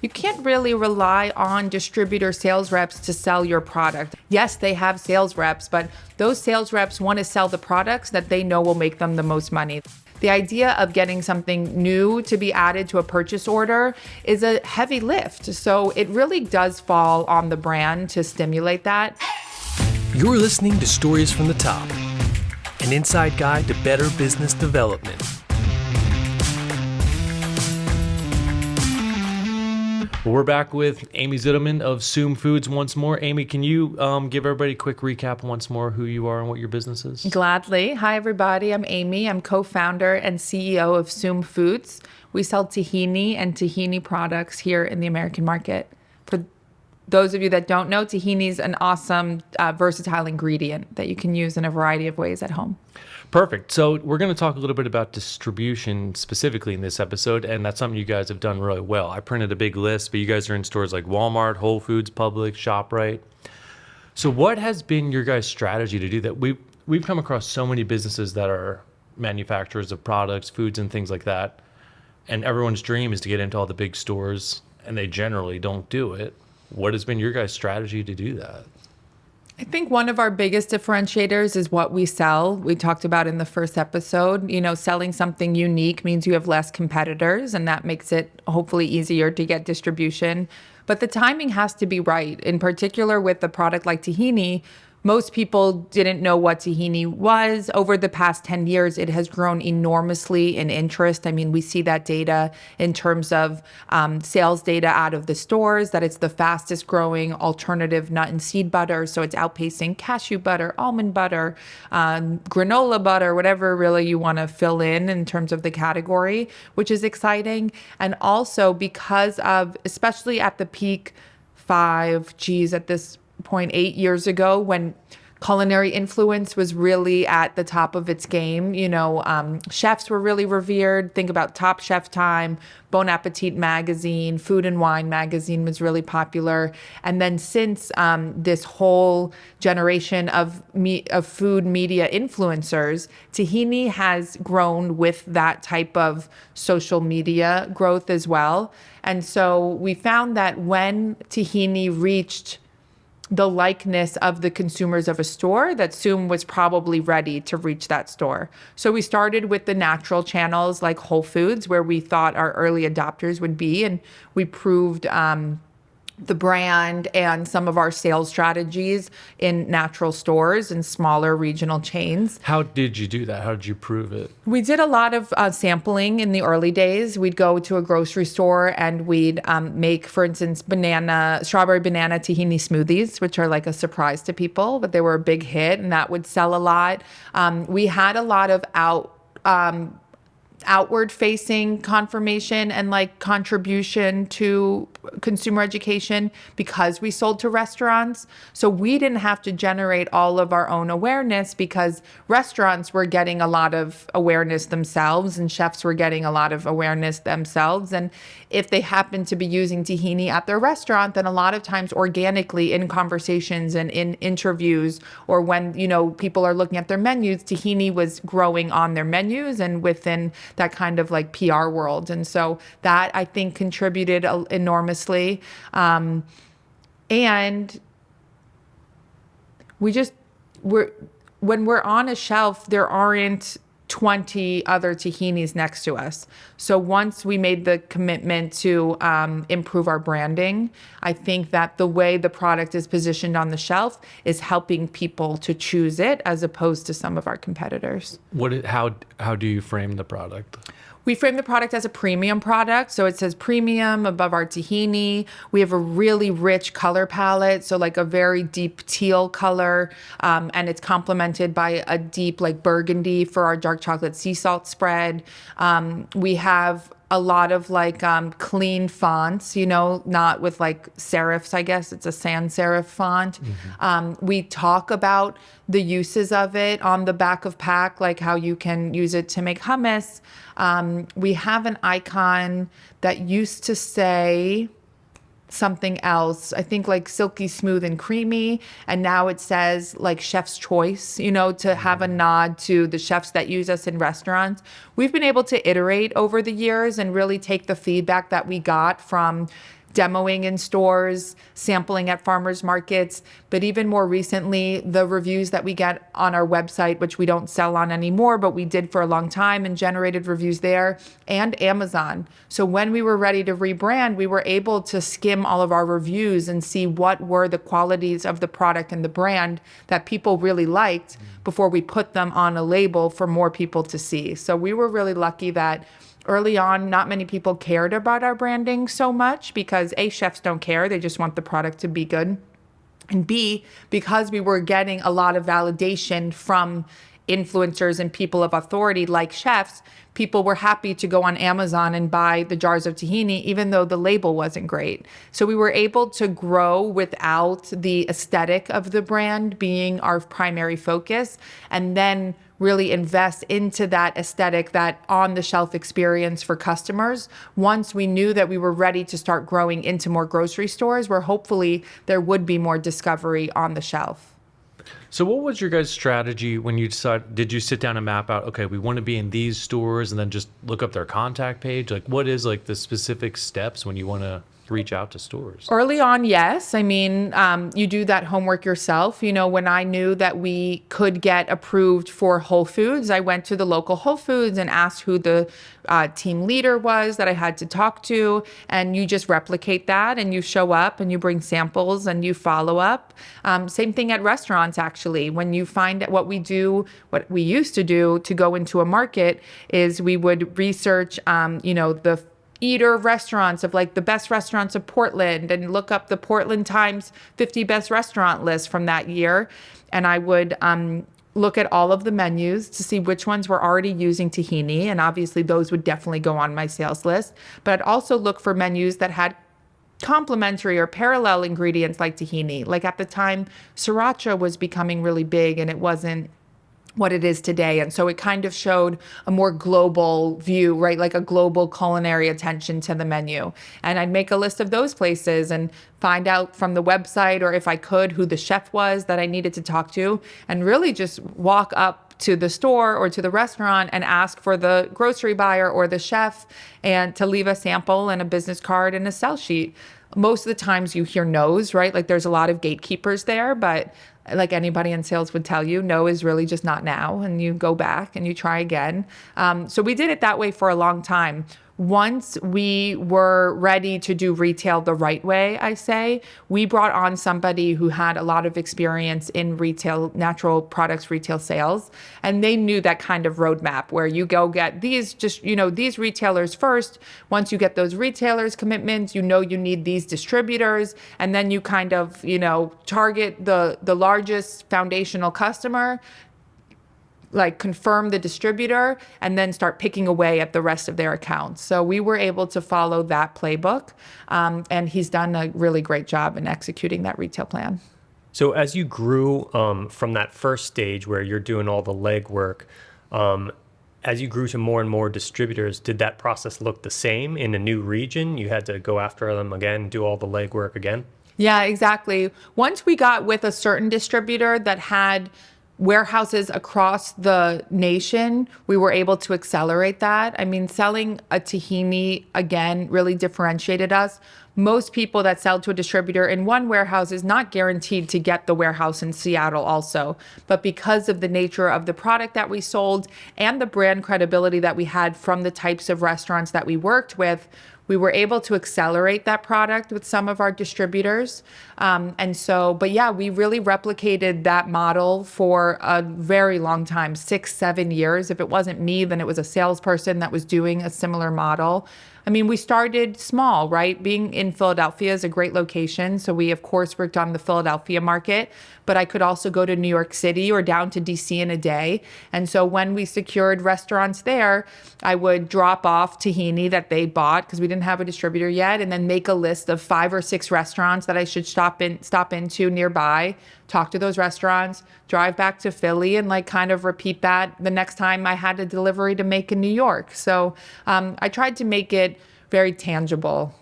you can't really rely on distributor sales reps to sell your product. Yes, they have sales reps, but those sales reps want to sell the products that they know will make them the most money. The idea of getting something new to be added to a purchase order is a heavy lift. So it really does fall on the brand to stimulate that. You're listening to Stories from the Top, an inside guide to better business development. Well, we're back with Amy Zitelman of Zoom Foods once more. Amy, can you give everybody a quick recap once more who you are and what your business is? Gladly. Hi, everybody. I'm Amy. I'm co-founder and CEO of Zoom Foods. We sell tahini and tahini products here in the American market. For those of you that don't know, tahini is an awesome, versatile ingredient that you can use in a variety of ways at home. Perfect. So we're going to talk a little bit about distribution specifically in this episode, and that's something you guys have done really well. I printed a big list, but you guys are in stores like Walmart, Whole Foods, Publix, ShopRite. So what has been your guys' strategy to do that? We've come across so many businesses that are manufacturers of products, foods, and things like that, and everyone's dream is to get into all the big stores, and they generally don't do it. What has been your guys' strategy to do that? I think one of our biggest differentiators is what we sell. We talked about in the first episode, selling something unique means you have less competitors, and that makes it hopefully easier to get distribution. But the timing has to be right. In particular with a product like tahini, most people didn't know what tahini was. Over the past 10 years, it has grown enormously in interest. I mean, we see that data in terms of sales data out of the stores, that it's the fastest growing alternative nut and seed butter. So it's outpacing cashew butter, almond butter, granola butter, whatever really you want to fill in terms of the category, which is exciting. And also because of, especially at the peak at this point 8 years ago, when culinary influence was really at the top of its game. Chefs were really revered. Think about Top Chef Time, Bon Appetit magazine, Food and Wine magazine was really popular. And then since this whole generation of food media influencers, tahini has grown with that type of social media growth as well. And so we found that when tahini reached the likeness of the consumers of a store, that Zoom was probably ready to reach that store. So we started with the natural channels like Whole Foods, where we thought our early adopters would be, and we proved the brand and some of our sales strategies in natural stores and smaller regional chains. How did you do that? How did you prove it? We did a lot of sampling in the early days. We'd go to a grocery store and we'd make, for instance, strawberry banana tahini smoothies, which are like a surprise to people, but they were a big hit and that would sell a lot. We had a lot of outward-facing confirmation and contribution to consumer education because we sold to restaurants. So we didn't have to generate all of our own awareness because restaurants were getting a lot of awareness themselves and chefs were getting a lot of awareness themselves. And if they happened to be using tahini at their restaurant, then a lot of times organically in conversations and in interviews or when, people are looking at their menus, tahini was growing on their menus and within that kind of PR world. And so that I think contributed enormously. And when we're on a shelf, there aren't 20 other tahinis next to us. So once we made the commitment to improve our branding, I think that the way the product is positioned on the shelf is helping people to choose it as opposed to some of our competitors. How do you frame the product? We frame the product as a premium product. So it says premium above our tahini. We have a really rich color palette. So a very deep teal color. And it's complemented by a deep burgundy for our dark chocolate sea salt spread. We have a lot of clean fonts, not with serifs, I guess. It's a sans serif font. Mm-hmm. We talk about the uses of it on the back of pack, how you can use it to make hummus. We have an icon that used to say something else, I think silky smooth and creamy, and now it says chef's choice, to have a nod to the chefs that use us in restaurants. We've been able to iterate over the years and really take the feedback that we got from demoing in stores, sampling at farmers markets, but even more recently, the reviews that we get on our website, which we don't sell on anymore, but we did for a long time and generated reviews there, and Amazon. So when we were ready to rebrand, we were able to skim all of our reviews and see what were the qualities of the product and the brand that people really liked before we put them on a label for more people to see. So we were really lucky that early on, not many people cared about our branding so much because A, chefs don't care. They just want the product to be good. And B, because we were getting a lot of validation from influencers and people of authority like chefs, people were happy to go on Amazon and buy the jars of tahini, even though the label wasn't great. So we were able to grow without the aesthetic of the brand being our primary focus, and then really invest into that aesthetic, that on-the-shelf experience for customers once we knew that we were ready to start growing into more grocery stores where hopefully there would be more discovery on the shelf. So what was your guys' strategy when you decided, did you sit down and map out, okay, we want to be in these stores and then just look up their contact page? Like what is like the specific steps when you want to reach out to stores? Early on, yes. I mean, you do that homework yourself. You know, when I knew that we could get approved for Whole Foods, I went to the local Whole Foods and asked who the team leader was that I had to talk to. And you just replicate that and you show up and you bring samples and you follow up. Same thing at restaurants, actually. When you find what we do, what we used to do to go into a market is we would research, the eater restaurants of like the best restaurants of Portland and look up the Portland Times 50 best restaurant list from that year. And I would look at all of the menus to see which ones were already using tahini. And obviously those would definitely go on my sales list. But I'd also look for menus that had complementary or parallel ingredients like tahini. Like at the time, sriracha was becoming really big and it wasn't what it is today. And so it kind of showed a more global view, right? Like a global culinary attention to the menu. And I'd make a list of those places and find out from the website, or if I could, who the chef was that I needed to talk to, and really just walk up to the store or to the restaurant and ask for the grocery buyer or the chef and to leave a sample and a business card and a sell sheet. Most of the times you hear no's, right? Like there's a lot of gatekeepers there, but like anybody in sales would tell you, no is really just not now. And you go back and you try again. So we did it that way for a long time. Once we were ready to do retail the right way, I say, we brought on somebody who had a lot of experience in retail, natural products, retail sales. And they knew that kind of roadmap where you go get these, these retailers first. Once you get those retailers commitments, you need these distributors. And then you kind of, target the largest foundational customer, like confirm the distributor, and then start picking away at the rest of their accounts. So we were able to follow that playbook, and he's done a really great job in executing that retail plan. So as you grew from that first stage where you're doing all the legwork, as you grew to more and more distributors, did that process look the same in a new region? You had to go after them again, do all the legwork again? Yeah, exactly. Once we got with a certain distributor that had warehouses across the nation, we were able to accelerate that. I mean, selling a tahini, again, really differentiated us. Most people that sell to a distributor in one warehouse is not guaranteed to get the warehouse in Seattle also. But because of the nature of the product that we sold and the brand credibility that we had from the types of restaurants that we worked with, we were able to accelerate that product with some of our distributors. But yeah, we really replicated that model for a very long time, 6-7 years. If it wasn't me, then it was a salesperson that was doing a similar model. I mean, we started small, right? Being in Philadelphia is a great location. So we, of course, worked on the Philadelphia market, but I could also go to New York City or down to DC in a day. And so when we secured restaurants there, I would drop off tahini that they bought because we didn't have a distributor yet, and then make a list of 5 or 6 restaurants that I should stop into nearby, talk to those restaurants, drive back to Philly, and like kind of repeat that the next time I had a delivery to make in New York. So I tried to make it very tangible.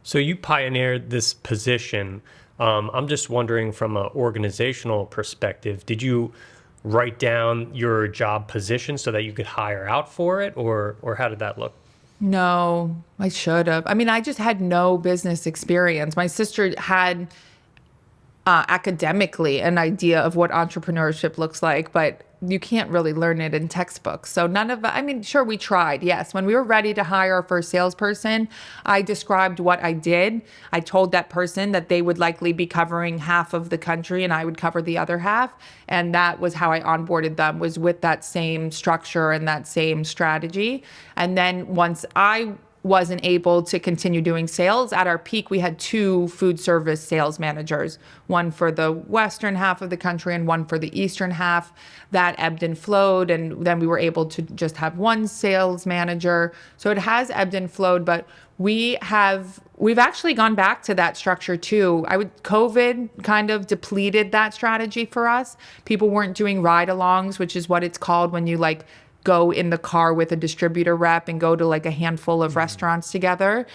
So you pioneered this position. I'm just wondering from an organizational perspective, did you write down your job position so that you could hire out for it, or how did that look? No, I should have. I mean, I just had no business experience. My sister had academically an idea of what entrepreneurship looks like, but you can't really learn it in textbooks. So none of, I mean, sure, we tried. Yes. When we were ready to hire our first salesperson, I described what I did. I told that person that they would likely be covering half of the country and I would cover the other half. And that was how I onboarded them, was with that same structure and that same strategy. And then once I wasn't able to continue doing sales. At our peak, we had 2 food service sales managers, one for the western half of the country and one for the eastern half. That ebbed and flowed, and then we were able to just have 1 sales manager. So it has ebbed and flowed, but we've actually gone back to that structure too. COVID kind of depleted that strategy for us. People weren't doing ride-alongs, which is what it's called when you like go in the car with a distributor rep and go to like a handful of restaurants together.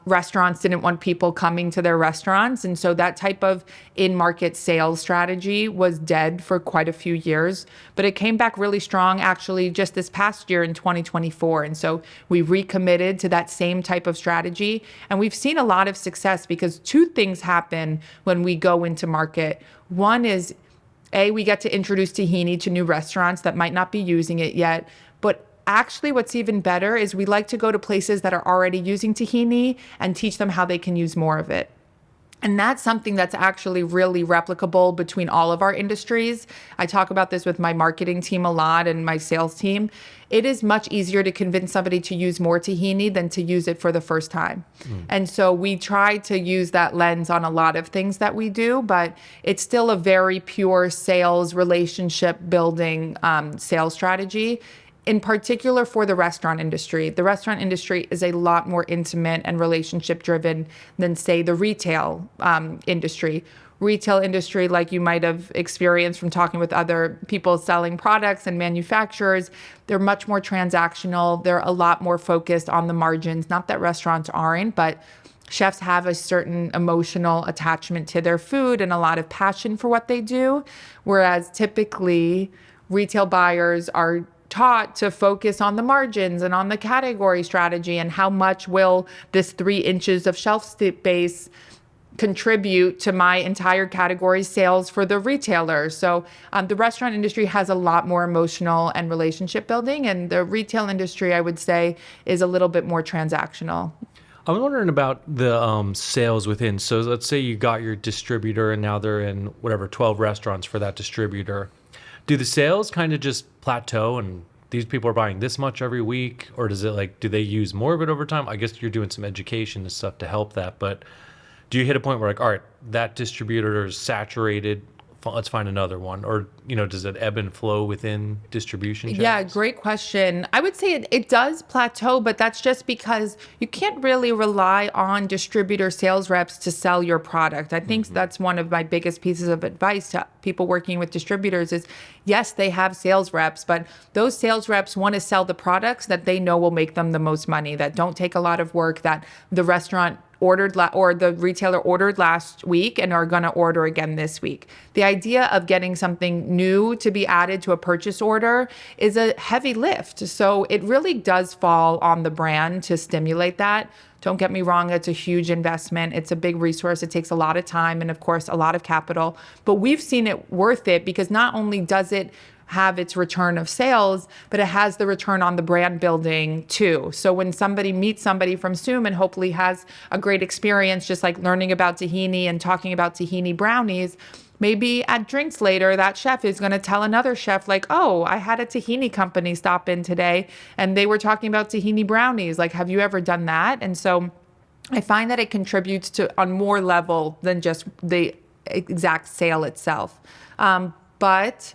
Restaurants didn't want people coming to their restaurants. And so that type of in-market sales strategy was dead for quite a few years, but it came back really strong actually just this past year in 2024. And so we recommitted to that same type of strategy. And we've seen a lot of success because 2 things happen when we go into market. One is we get to introduce tahini to new restaurants that might not be using it yet. But actually, what's even better is we like to go to places that are already using tahini and teach them how they can use more of it. And that's something that's actually really replicable between all of our industries. I talk about this with my marketing team a lot and my sales team. It is much easier to convince somebody to use more tahini than to use it for the first time. And so we try to use that lens on a lot of things that we do, but it's still a very pure sales, relationship building sales strategy. In particular for the restaurant industry. The restaurant industry is a lot more intimate and relationship driven than, say, the retail industry. Retail industry, like you might have experienced from talking with other people selling products and manufacturers, they're much more transactional. They're a lot more focused on the margins. Not that restaurants aren't, but chefs have a certain emotional attachment to their food and a lot of passion for what they do. Whereas typically retail buyers are taught to focus on the margins and on the category strategy and how much will this 3 inches of shelf space contribute to my entire category sales for the retailer. So the restaurant industry has a lot more emotional and relationship building, and the retail industry, I would say, is a little bit more transactional. I'm wondering about the sales within. So let's say you got your distributor and now they're in whatever 12 restaurants for that distributor. Do the sales kind of just plateau and these people are buying this much every week? Or does it like, do they use more of it over time? I guess you're doing some education and stuff to help that. But do you hit a point where like, all right, that distributor is saturated, let's find another one? Or, does it ebb and flow within distribution channels? Yeah, great question. I would say it does plateau, but that's just because you can't really rely on distributor sales reps to sell your product. I think that's one of my biggest pieces of advice to people working with distributors is, yes, they have sales reps, but those sales reps want to sell the products that they know will make them the most money, that don't take a lot of work, that the restaurant ordered or the retailer ordered last week and are going to order again this week. The idea of getting something new to be added to a purchase order is a heavy lift. So it really does fall on the brand to stimulate that. Don't get me wrong, it's a huge investment. It's a big resource. It takes a lot of time and, of course, a lot of capital. But we've seen it worth it because not only does it have its return of sales, but it has the return on the brand building too. So when somebody meets somebody from Zoom and hopefully has a great experience, just like learning about tahini and talking about tahini brownies, maybe at drinks later, that chef is going to tell another chef like, oh, I had a tahini company stop in today and they were talking about tahini brownies. Like, have you ever done that? And so I find that it contributes to on more level than just the exact sale itself. But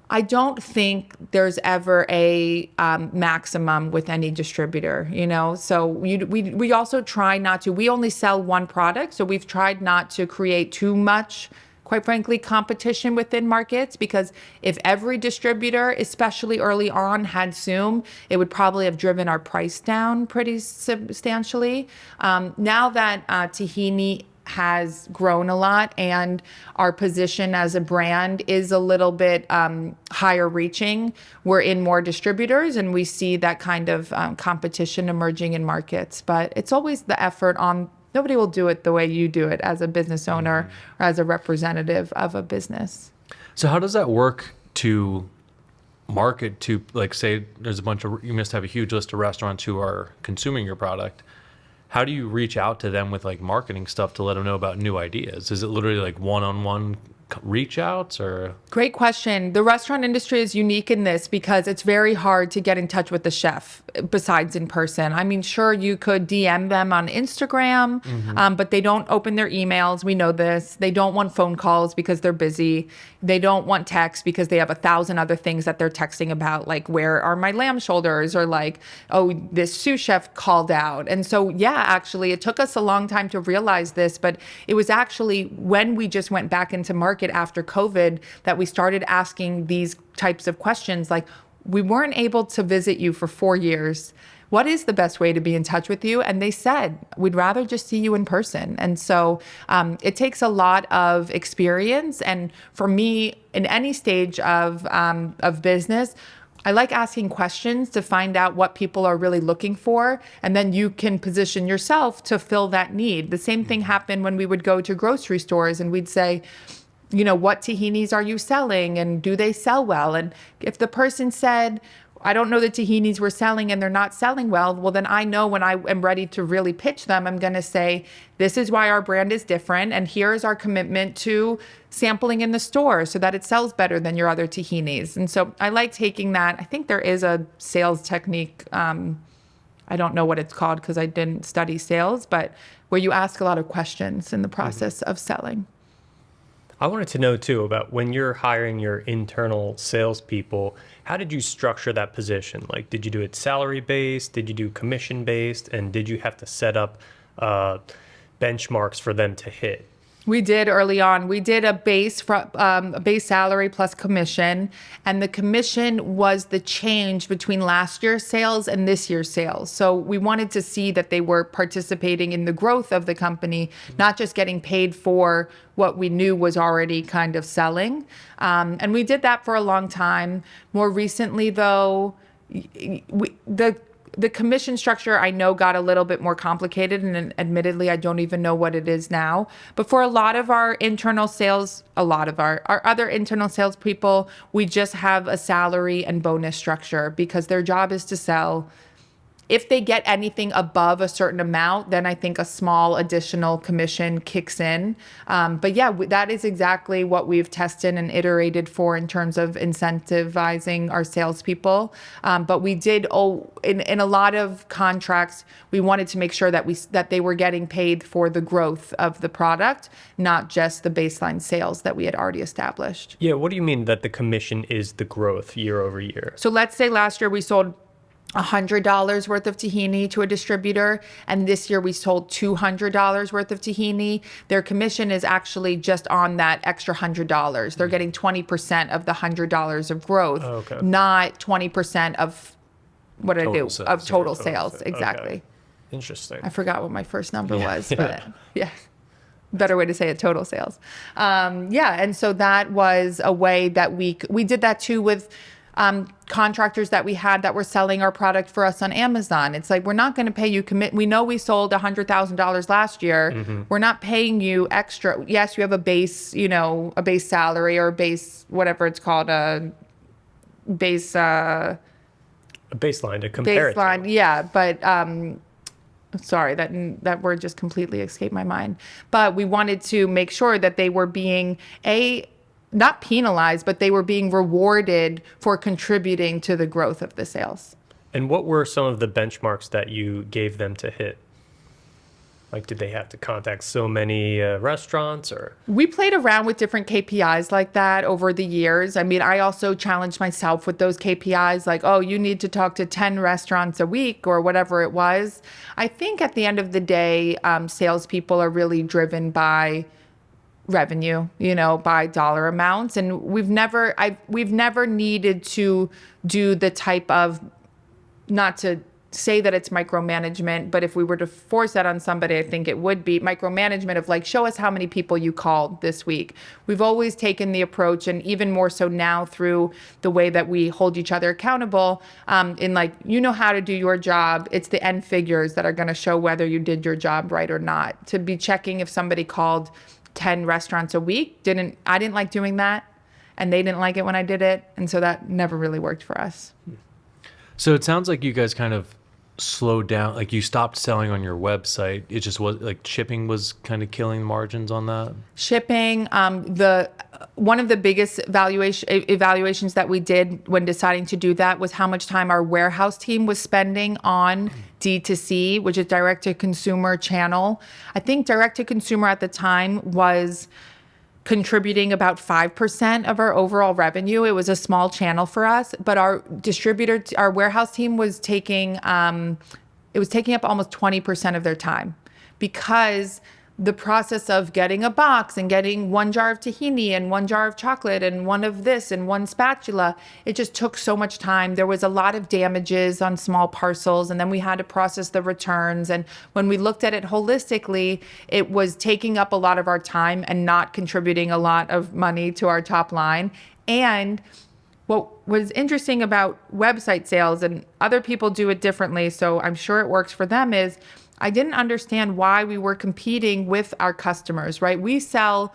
I don't think there's ever a maximum with any distributor, So we also try not to. We only sell one product, so we've tried not to create too much, quite frankly, competition within markets, because if every distributor, especially early on, had Zoom, it would probably have driven our price down pretty substantially. Now that tahini has grown a lot, and our position as a brand is a little bit higher reaching. We're in more distributors, and we see that kind of competition emerging in markets. But it's always the effort on. Nobody will do it the way you do it as a business owner or as a representative of a business. So how does that work to market to, like, say there's a bunch of, you must have a huge list of restaurants who are consuming your product. How do you reach out to them with like marketing stuff to let them know about new ideas? Is it literally like one-on-one reach outs, or? Great question. The restaurant industry is unique in this because it's very hard to get in touch with the chef besides in person. I mean, sure, you could DM them on Instagram, but they don't open their emails. We know this. They don't want phone calls because they're busy. They don't want text because they have 1,000 other things that they're texting about, like, where are my lamb shoulders? Or like, oh, this sous chef called out. And so, yeah, actually, it took us a long time to realize this, but it was actually when we just went back into market after COVID that we started asking these types of questions. Like, we weren't able to visit you for 4 years. What is the best way to be in touch with you? And they said, we'd rather just see you in person. And so it takes a lot of experience. And for me, in any stage of business, I like asking questions to find out what people are really looking for, and then you can position yourself to fill that need. The same thing happened when we would go to grocery stores and we'd say, you know, what tahinis are you selling and do they sell well? And if the person said, I don't know the tahinis we're selling and they're not selling well, well, then I know when I am ready to really pitch them, I'm going to say, this is why our brand is different. And here's our commitment to sampling in the store so that it sells better than your other tahinis. And so I like taking that. I think there is a sales technique. I don't know what it's called because I didn't study sales, but where you ask a lot of questions in the process of selling. I wanted to know too about when you're hiring your internal salespeople, how did you structure that position? Like, did you do it salary based? Did you do commission based? And did you have to set up benchmarks for them to hit? We did early on. We did a base salary plus commission, and the commission was the change between last year's sales and this year's sales. So we wanted to see that they were participating in the growth of the company, not just getting paid for what we knew was already kind of selling. And we did that for a long time. More recently, though, the commission structure, I know, got a little bit more complicated, and admittedly, I don't even know what it is now. But for a lot of our internal sales, our other internal salespeople, we just have a salary and bonus structure because their job is to sell. If they get anything above a certain amount, then I think a small additional commission kicks in. But yeah, that is exactly what we've tested and iterated for in terms of incentivizing our salespeople. But we did, in a lot of contracts, we wanted to make sure that they were getting paid for the growth of the product, not just the baseline sales that we had already established. Yeah, what do you mean that the commission is the growth year over year? So let's say last year we sold $100 worth of tahini to a distributor, and this year we sold $200 worth of tahini. Their commission is actually just on that extra $100. They're getting 20% of the $100 of growth, not 20% of what Total I do sales. of total sales. Exactly. Okay. Interesting. I forgot what my first number was, but yeah. Better way to say it, total sales. And so that was a way that we did that too with contractors that we had that were selling our product for us on Amazon. It's like, we're not going to pay you we know we sold $100,000 last year. Mm-hmm. We're not paying you extra. Yes, you have a base, a base salary or a base, whatever it's called, a base, a baseline to compare baseline, it to. yeah. But sorry, that word just completely escaped my mind. But we wanted to make sure that they were being not penalized, but they were being rewarded for contributing to the growth of the sales. And what were some of the benchmarks that you gave them to hit? Like, did they have to contact so many restaurants, or? We played around with different KPIs like that over the years. I mean, I also challenged myself with those KPIs, like, oh, you need to talk to 10 restaurants a week or whatever it was. I think at the end of the day, salespeople are really driven by revenue, by dollar amounts. And we've never needed to do the type of, not to say that it's micromanagement, but if we were to force that on somebody, I think it would be micromanagement of like, show us how many people you called this week. We've always taken the approach, and even more so now through the way that we hold each other accountable, in like, you know how to do your job. It's the end figures that are going to show whether you did your job right or not. To be checking if somebody called 10 restaurants a week, I didn't like doing that, and they didn't like it when I did it. And so that never really worked for us. So it sounds like you guys kind of slowed down, like you stopped selling on your website. It just was like shipping was kind of killing margins on that. Shipping, one of the biggest evaluations that we did when deciding to do that was how much time our warehouse team was spending on D2C, which is direct to consumer channel. I think direct to consumer at the time was contributing about 5% of our overall revenue. It was a small channel for us, but our warehouse team was taking up almost 20% of their time, because the process of getting a box and getting one jar of tahini and one jar of chocolate and one of this and one spatula, it just took so much time. There was a lot of damages on small parcels, and then we had to process the returns. And when we looked at it holistically, it was taking up a lot of our time and not contributing a lot of money to our top line. And what was interesting about website sales, and other people do it differently, so I'm sure it works for them, is I didn't understand why we were competing with our customers, right? We sell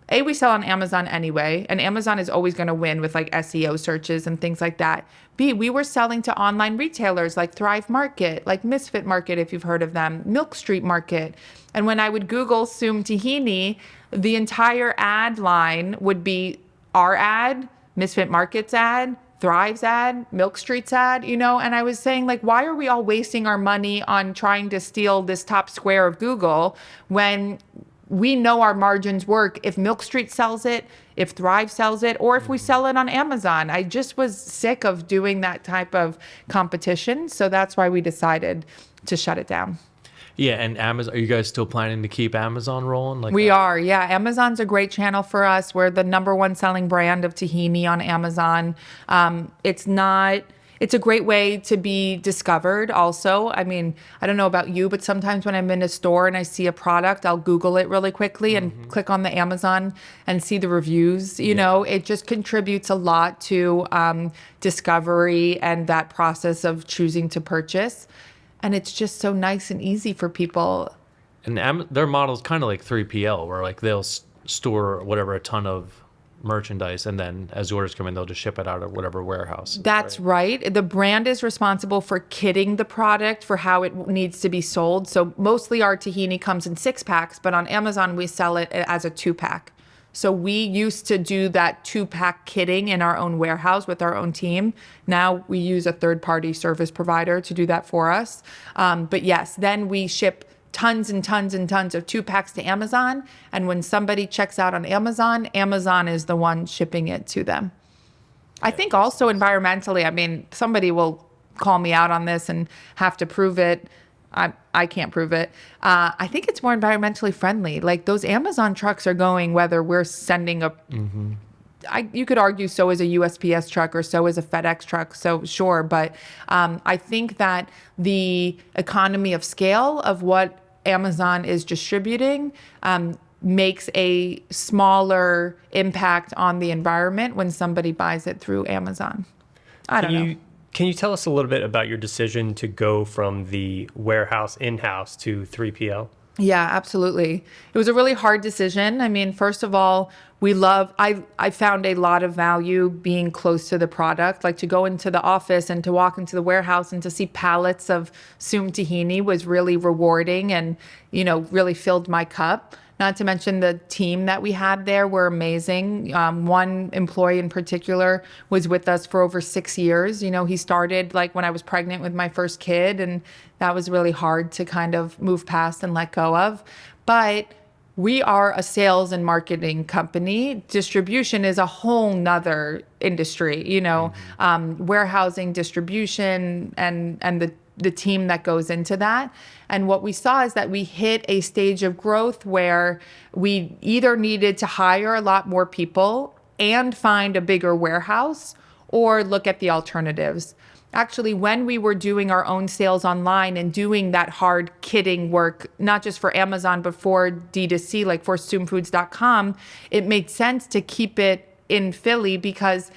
on Amazon anyway, and Amazon is always going to win with like SEO searches and things like that. B, we were selling to online retailers like Thrive Market, like Misfit Market, if you've heard of them, Milk Street Market. And when I would Google Soom Tahini, the entire ad line would be our ad, Misfit Market's ad, Thrive's ad, Milk Street's ad, and I was saying, like, why are we all wasting our money on trying to steal this top square of Google when we know our margins work if Milk Street sells it, if Thrive sells it, or if we sell it on Amazon? I just was sick of doing that type of competition. So that's why we decided to shut it down. Yeah, and Amazon, are you guys still planning to keep Amazon rolling? We are, yeah. Amazon's a great channel for us. We're the #1 selling brand of tahini on Amazon. It's a great way to be discovered also. I mean, I don't know about you, but sometimes when I'm in a store and I see a product, I'll Google it really quickly and click on the Amazon and see the reviews. You know, it just contributes a lot to discovery and that process of choosing to purchase. And it's just so nice and easy for people. And their model is kind of like 3PL, where like they'll store a ton of merchandise, and then as orders come in, they'll just ship it out of whatever warehouse. That's right. The brand is responsible for kitting the product for how it needs to be sold. So mostly our tahini comes in 6-packs, but on Amazon we sell it as a 2-pack. So we used to do that 2-pack kitting in our own warehouse with our own team. Now we use a third-party service provider to do that for us. But yes, then we ship tons and tons and tons of 2-packs to Amazon. And when somebody checks out on Amazon, Amazon is the one shipping it to them. I think also environmentally, I mean, somebody will call me out on this and have to prove it. I can't prove it. I think it's more environmentally friendly. Like those Amazon trucks are going, whether we're sending you could argue so is a USPS truck or so is a FedEx truck. So sure. But I think that the economy of scale of what Amazon is distributing makes a smaller impact on the environment when somebody buys it through Amazon. I don't know. Can you tell us a little bit about your decision to go from the warehouse in-house to 3PL? Yeah, absolutely. It was a really hard decision. I mean, first of all, I found a lot of value being close to the product. Like to go into the office and to walk into the warehouse and to see pallets of Soom Tahini was really rewarding and, really filled my cup. Not to mention the team that we had there were amazing. One employee in particular was with us for over 6 years. He started like when I was pregnant with my first kid, and that was really hard to kind of move past and let go of. But we are a sales and marketing company. Distribution is a whole nother industry, warehousing, distribution, and the team that goes into that. And what we saw is that we hit a stage of growth where we either needed to hire a lot more people and find a bigger warehouse or look at the alternatives. actually, when we were doing our own sales online and doing that hard kitting work, not just for Amazon, but for D2C, like for soomfoods.com, it made sense to keep it in Philly because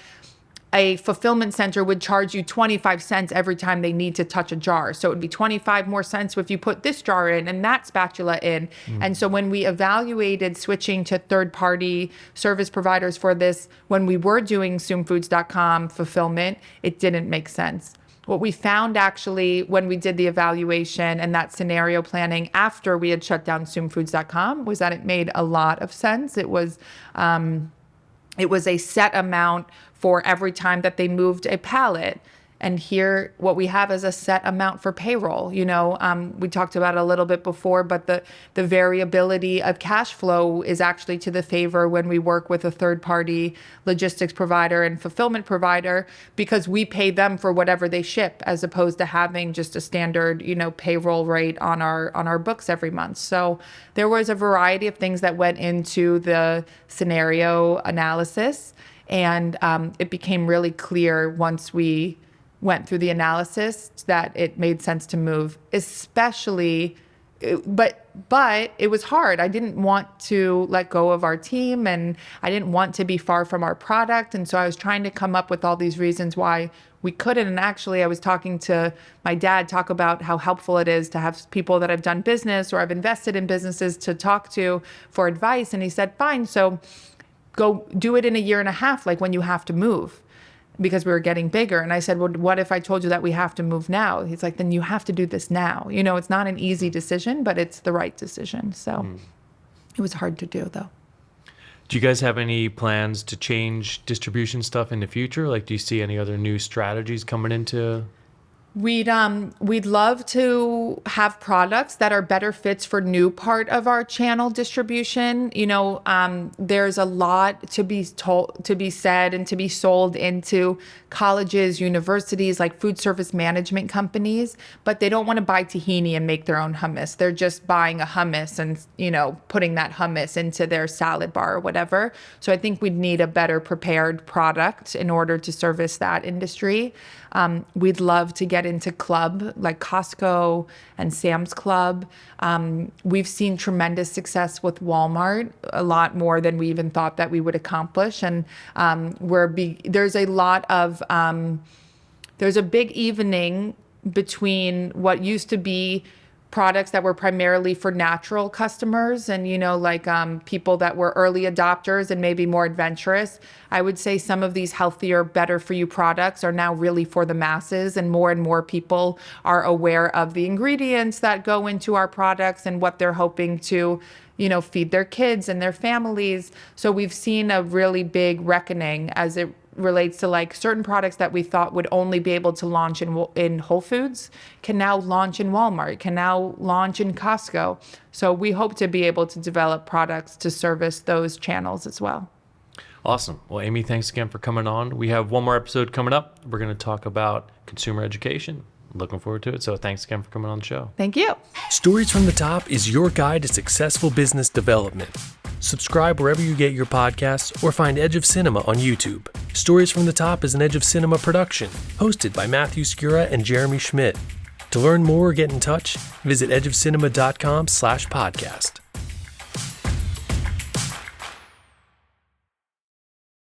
a fulfillment center would charge you 25 cents every time they need to touch a jar. So it would be 25 more cents if you put this jar in and that spatula in. And so when we evaluated switching to third-party service providers for this, when we were doing soomfoods.com fulfillment, it didn't make sense. What we found actually when we did the evaluation and that scenario planning after we had shut down soomfoods.com was that it made a lot of sense. It was a set amount for every time that they moved a pallet. And here, what we have is a set amount for payroll. We talked about it a little bit before, but the variability of cash flow is actually to the favor when we work with a third-party logistics provider and fulfillment provider because we pay them for whatever they ship, as opposed to having just a standard, payroll rate on our books every month. So there was a variety of things that went into the scenario analysis, and it became really clear once we went through the analysis that it made sense to move, especially, but it was hard. I didn't want to let go of our team and I didn't want to be far from our product. And so I was trying to come up with all these reasons why we couldn't. And actually I was talking to my dad, talk about how helpful it is to have people that have done business or I've invested in businesses to talk to for advice. And he said, fine, so go do it in a year and a half, like when you have to move. Because we were getting bigger. And I said, well, what if I told you that we have to move now? He's like, then you have to do this now. It's not an easy decision, but it's the right decision. So it was hard to do, though. Do you guys have any plans to change distribution stuff in the future? Like, do you see any other new strategies coming into? We'd love to have products that are better fits for new part of our channel distribution. There's a lot to be said and to be sold into colleges, universities, like food service management companies, but they don't want to buy tahini and make their own hummus. They're just buying a hummus and, putting that hummus into their salad bar or whatever. So I think we'd need a better prepared product in order to service that industry. We'd love to get into club like Costco and Sam's Club. We've seen tremendous success with Walmart, a lot more than we even thought that we would accomplish. And there's a lot of, there's a big evening between what used to be products that were primarily for natural customers and, people that were early adopters and maybe more adventurous. I would say some of these healthier, better for you products are now really for the masses, and more people are aware of the ingredients that go into our products and what they're hoping to, feed their kids and their families. So we've seen a really big reckoning as it relates to like certain products that we thought would only be able to launch in Whole Foods can now launch in Walmart, can now launch in Costco. So we hope to be able to develop products to service those channels as well. Awesome. Well, Amy, thanks again for coming on. We have one more episode coming up. We're going to talk about consumer education. Looking forward to it. So thanks again for coming on the show. Thank you. Stories from the Top is your guide to successful business development. Subscribe wherever you get your podcasts or find Edge of Cinema on YouTube. Stories from the Top is an Edge of Cinema production, hosted by Matthew Skura and Jeremy Schmidt. To learn more or get in touch, visit edgeofcinema.com/podcast.